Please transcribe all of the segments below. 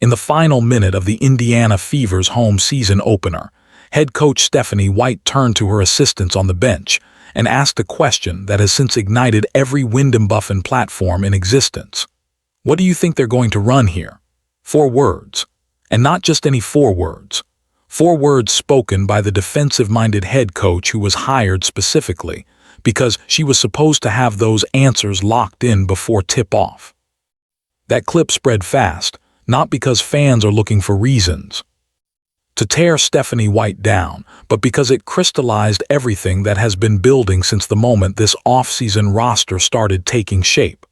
In the final minute of the Indiana Fever's home season opener, head coach Stephanie White turned to her assistants on the bench and asked a question that has since ignited every Wyndham Buffin platform in existence. What do you think they're going to run here? 4 words. And not just any 4 words. 4 words spoken by the defensive-minded head coach who was hired specifically because she was supposed to have those answers locked in before tip-off. That clip spread fast, not because fans are looking for reasons to tear Stephanie White down, but because it crystallized everything that has been building since the moment this off-season roster started taking shape.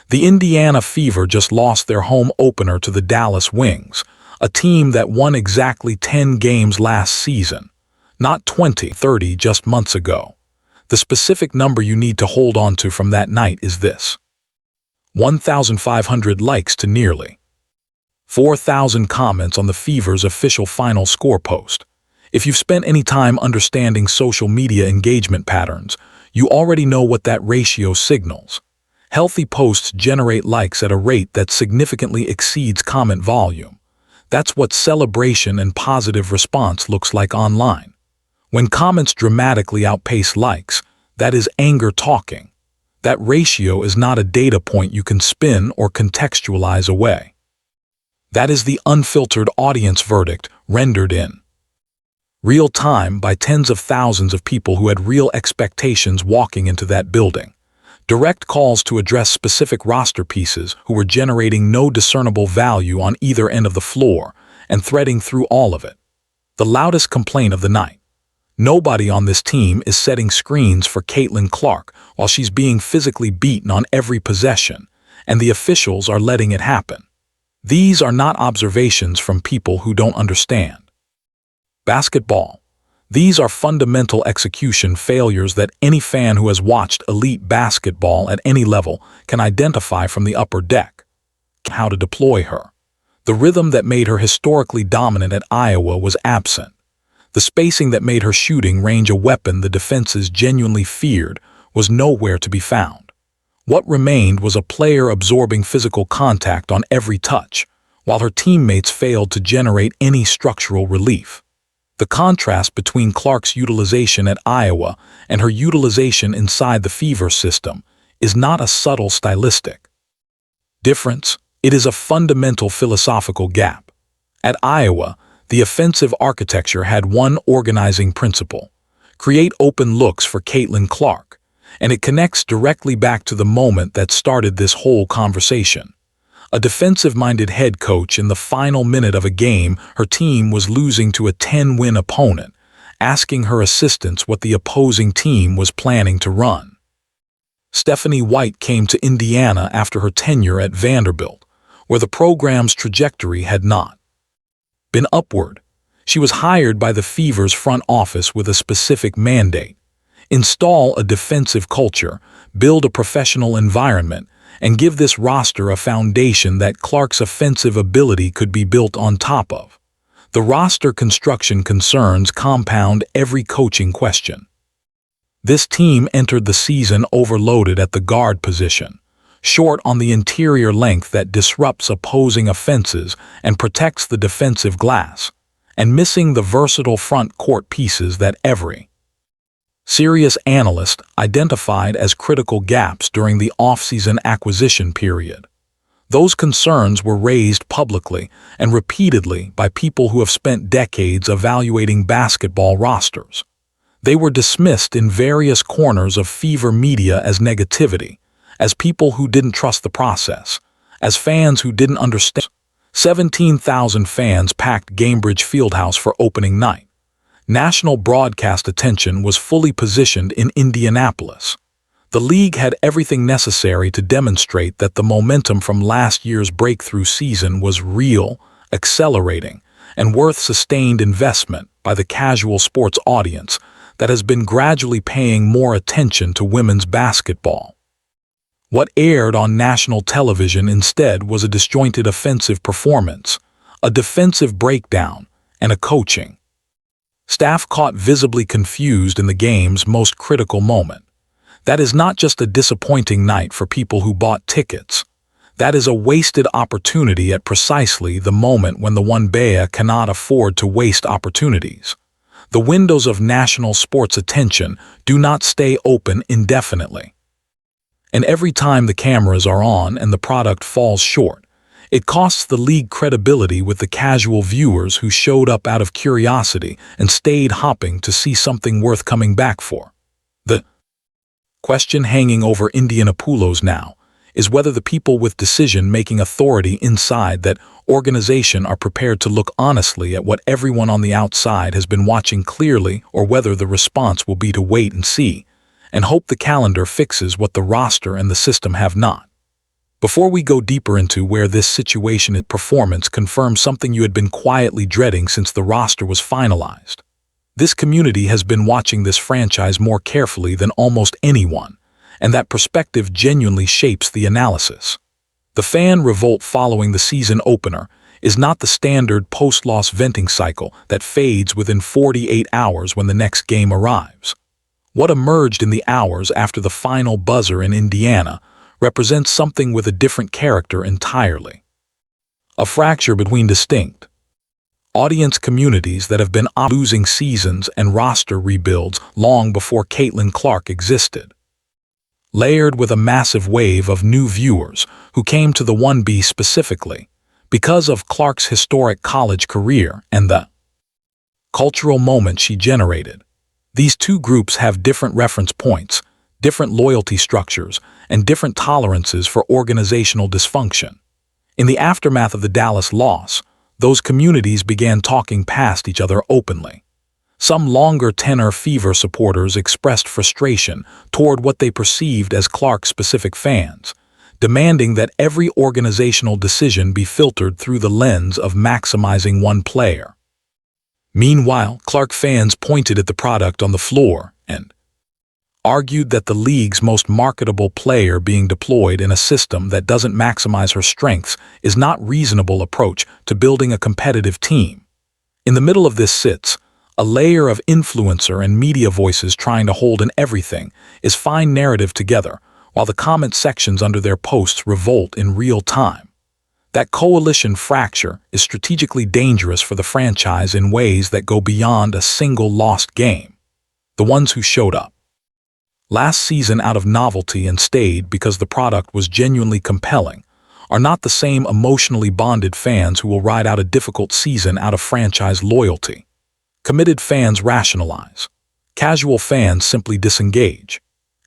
The Indiana Fever just lost their home opener to the Dallas Wings, a team that won exactly 10 games last season, not 20-30 just months ago. The specific number you need to hold on to from that night is this: 1,500 likes to nearly 4,000 comments on the Fever's official final score post. If you've spent any time understanding social media engagement patterns, you already know what that ratio signals. Healthy posts generate likes at a rate that significantly exceeds comment volume. That's what celebration and positive response looks like online. When comments dramatically outpace likes, that is anger talking. That ratio is not a data point you can spin or contextualize away. That is the unfiltered audience verdict rendered in real time by tens of thousands of people who had real expectations walking into that building. Direct calls to address specific roster pieces who were generating no discernible value on either end of the floor and threading through all of it. The loudest complaint of the night: nobody on this team is setting screens for Caitlin Clark while she's being physically beaten on every possession, and the officials are letting it happen. These are not observations from people who don't understand basketball. These are fundamental execution failures that any fan who has watched elite basketball at any level can identify from the upper deck. How to deploy her. The rhythm that made her historically dominant at Iowa was absent. The spacing that made her shooting range a weapon the defenses genuinely feared was nowhere to be found. What remained was a player absorbing physical contact on every touch, while her teammates failed to generate any structural relief. The contrast between Clark's utilization at Iowa and her utilization inside the Fever system is not a subtle stylistic difference, it is a fundamental philosophical gap. At Iowa, the offensive architecture had one organizing principle: create open looks for Caitlin Clark, and it connects directly back to the moment that started this whole conversation. A defensive-minded head coach in the final minute of a game her team was losing to a 10-win opponent, asking her assistants what the opposing team was planning to run. Stephanie White came to Indiana after her tenure at Vanderbilt, where the program's trajectory had not been upward. She was hired by the Fever's front office with a specific mandate: install a defensive culture, build a professional environment, and give this roster a foundation that Clark's offensive ability could be built on top of. The roster construction concerns compound every coaching question. This team entered the season overloaded at the guard position, short on the interior length that disrupts opposing offenses and protects the defensive glass, and missing the versatile front court pieces that every serious analyst identified as critical gaps during the off-season acquisition period. Those concerns were raised publicly and repeatedly by people who have spent decades evaluating basketball rosters. They were dismissed in various corners of Fever media as negativity, as people who didn't trust the process, as fans who didn't understand. 17,000 fans packed Gainbridge Fieldhouse for opening night. National broadcast attention was fully positioned in Indianapolis. The league had everything necessary to demonstrate that the momentum from last year's breakthrough season was real, accelerating, and worth sustained investment by the casual sports audience that has been gradually paying more attention to women's basketball. What aired on national television instead was a disjointed offensive performance, a defensive breakdown, and a coaching staff caught visibly confused in the game's most critical moment. That is not just a disappointing night for people who bought tickets. That is a wasted opportunity at precisely the moment when the WNBA cannot afford to waste opportunities. The windows of national sports attention do not stay open indefinitely. And every time the cameras are on and the product falls short, it costs the league credibility with the casual viewers who showed up out of curiosity and stayed hopping to see something worth coming back for. The question hanging over Indianapolis now is whether the people with decision-making authority inside that organization are prepared to look honestly at what everyone on the outside has been watching clearly, or whether the response will be to wait and see and hope the calendar fixes what the roster and the system have not. Before we go deeper into where this situation and performance confirms something you had been quietly dreading since the roster was finalized. This community has been watching this franchise more carefully than almost anyone, and that perspective genuinely shapes the analysis. The fan revolt following the season opener is not the standard post-loss venting cycle that fades within 48 hours when the next game arrives. What emerged in the hours after the final buzzer in Indiana represents something with a different character entirely. A fracture between distinct audience communities that have been losing seasons and roster rebuilds long before Caitlin Clark existed. Layered with a massive wave of new viewers who came to the 1B specifically because of Clark's historic college career and the cultural moment she generated. These two groups have different reference points, different loyalty structures, and different tolerances for organizational dysfunction. In the aftermath of the Dallas loss, those communities began talking past each other openly. Some longer-tenor Fever supporters expressed frustration toward what they perceived as Clark-specific fans, demanding that every organizational decision be filtered through the lens of maximizing one player. Meanwhile, Clark fans pointed at the product on the floor and argued that the league's most marketable player being deployed in a system that doesn't maximize her strengths is not a reasonable approach to building a competitive team. In the middle of this sits a layer of influencer and media voices trying to hold in everything is fine narrative together, while the comment sections under their posts revolt in real time. That coalition fracture is strategically dangerous for the franchise in ways that go beyond a single lost game. The ones who showed up last season out of novelty and stayed because the product was genuinely compelling are not the same emotionally bonded fans who will ride out a difficult season out of franchise loyalty. Committed fans rationalize. Casual fans simply disengage.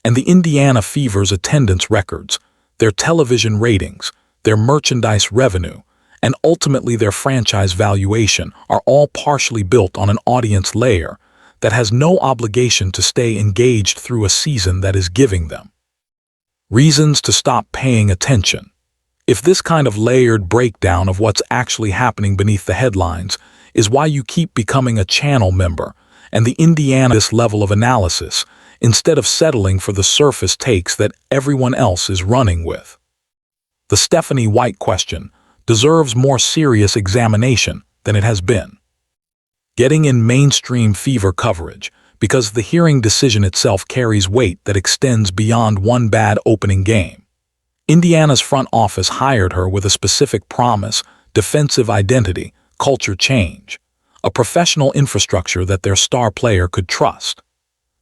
And the Indiana Fever's attendance records, their television ratings, their merchandise revenue, and ultimately their franchise valuation are all partially built on an audience layer that has no obligation to stay engaged through a season that is giving them reasons to stop paying attention. If this kind of layered breakdown of what's actually happening beneath the headlines is why you keep becoming a channel member and the Indiana this level of analysis instead of settling for the surface takes that everyone else is running with. The Stephanie White question deserves more serious examination than it has been. Getting in mainstream Fever coverage because the hearing decision itself carries weight that extends beyond one bad opening game. Indiana's front office hired her with a specific promise, defensive identity, culture change, a professional infrastructure that their star player could trust.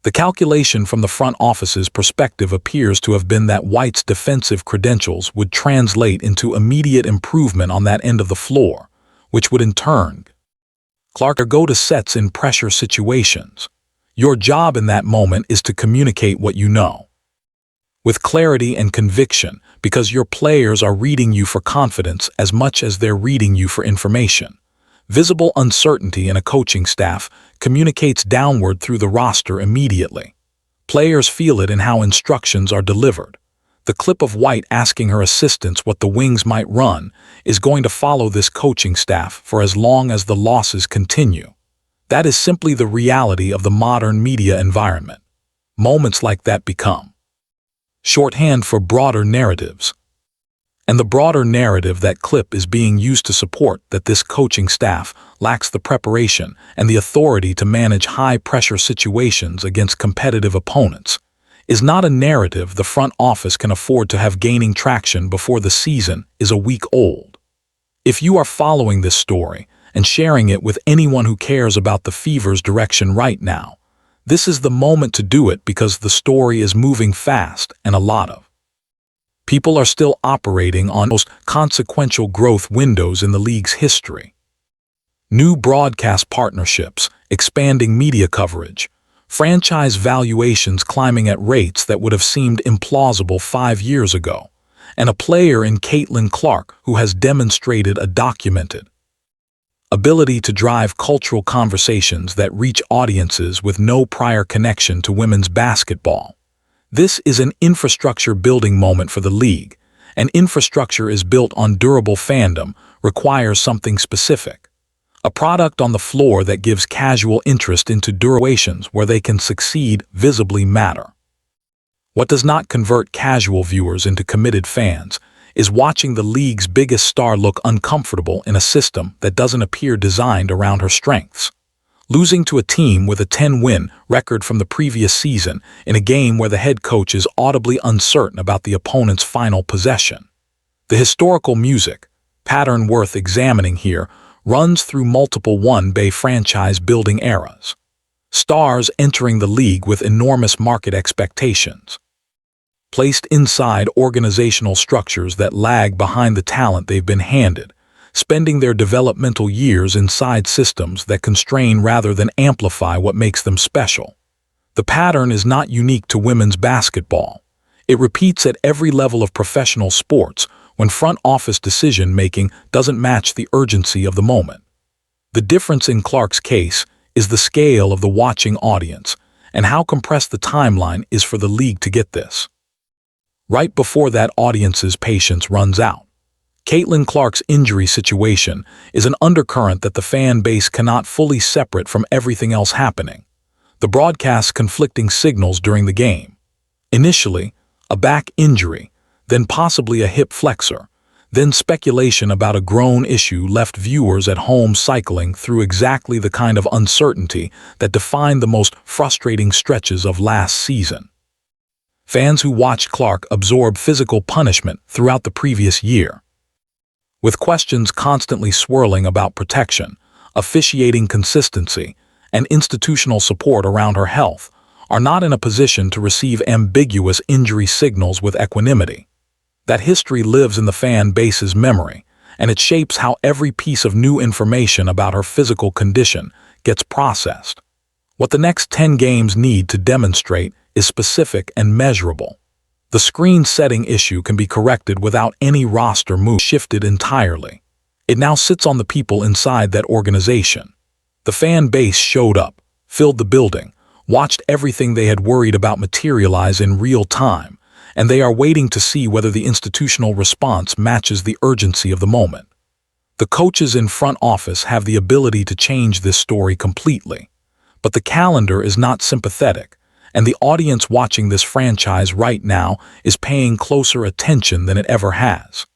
The calculation from the front office's perspective appears to have been that White's defensive credentials would translate into immediate improvement on that end of the floor, which would in turn Clark go to sets in pressure situations. Your job in that moment is to communicate what you know with clarity and conviction, because your players are reading you for confidence as much as they're reading you for information. Visible uncertainty in a coaching staff communicates downward through the roster immediately. Players feel it in how instructions are delivered. The clip of White asking her assistants what the Wings might run is going to follow this coaching staff for as long as the losses continue. That is simply the reality of the modern media environment. Moments like that become shorthand for broader narratives. And the broader narrative that clip is being used to support that this coaching staff lacks the preparation and the authority to manage high-pressure situations against competitive opponents is not a narrative the front office can afford to have gaining traction before the season is a week old. If you are following this story and sharing it with anyone who cares about the Fever's direction right now, this is the moment to do it because the story is moving fast and a lot of people are still operating on most consequential growth windows in the league's history. New broadcast partnerships, expanding media coverage, franchise valuations climbing at rates that would have seemed implausible 5 years ago, and a player in Caitlin Clark who has demonstrated a documented ability to drive cultural conversations that reach audiences with no prior connection to women's basketball. This is an infrastructure building moment for the league, and infrastructure is built on durable fandom, requires something specific. A product on the floor that gives casual interest into durations where they can succeed visibly matter. What does not convert casual viewers into committed fans is watching the league's biggest star look uncomfortable in a system that doesn't appear designed around her strengths. Losing to a team with a 10-win record from the previous season in a game where the head coach is audibly uncertain about the opponent's final possession. The historical music, pattern worth examining here, runs through multiple WNBA franchise building eras. Stars entering the league with enormous market expectations, placed inside organizational structures that lag behind the talent they've been handed, spending their developmental years inside systems that constrain rather than amplify what makes them special. The pattern is not unique to women's basketball. It repeats at every level of professional sports when front office decision-making doesn't match the urgency of the moment. The difference in Clark's case is the scale of the watching audience and how compressed the timeline is for the league to get this right before that audience's patience runs out. Caitlin Clark's injury situation is an undercurrent that the fan base cannot fully separate from everything else happening. The broadcast's conflicting signals during the game. Initially, a back injury, then possibly a hip flexor, then speculation about a groin issue left viewers at home cycling through exactly the kind of uncertainty that defined the most frustrating stretches of last season. Fans who watched Clark absorb physical punishment throughout the previous year, with questions constantly swirling about protection, officiating consistency, and institutional support around her health, are not in a position to receive ambiguous injury signals with equanimity. That history lives in the fan base's memory, and it shapes how every piece of new information about her physical condition gets processed. What the next 10 games need to demonstrate is specific and measurable. The screen setting issue can be corrected without any roster move shifted entirely. It now sits on the people inside that organization. The fan base showed up, filled the building, watched everything they had worried about materialize in real time, and they are waiting to see whether the institutional response matches the urgency of the moment. The coaches in front office have the ability to change this story completely, but the calendar is not sympathetic, and the audience watching this franchise right now is paying closer attention than it ever has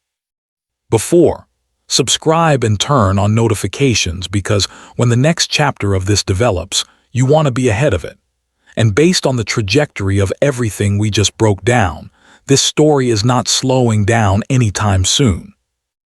before. Subscribe and turn on notifications because when the next chapter of this develops, you want to be ahead of it. And based on the trajectory of everything we just broke down, this story is not slowing down anytime soon.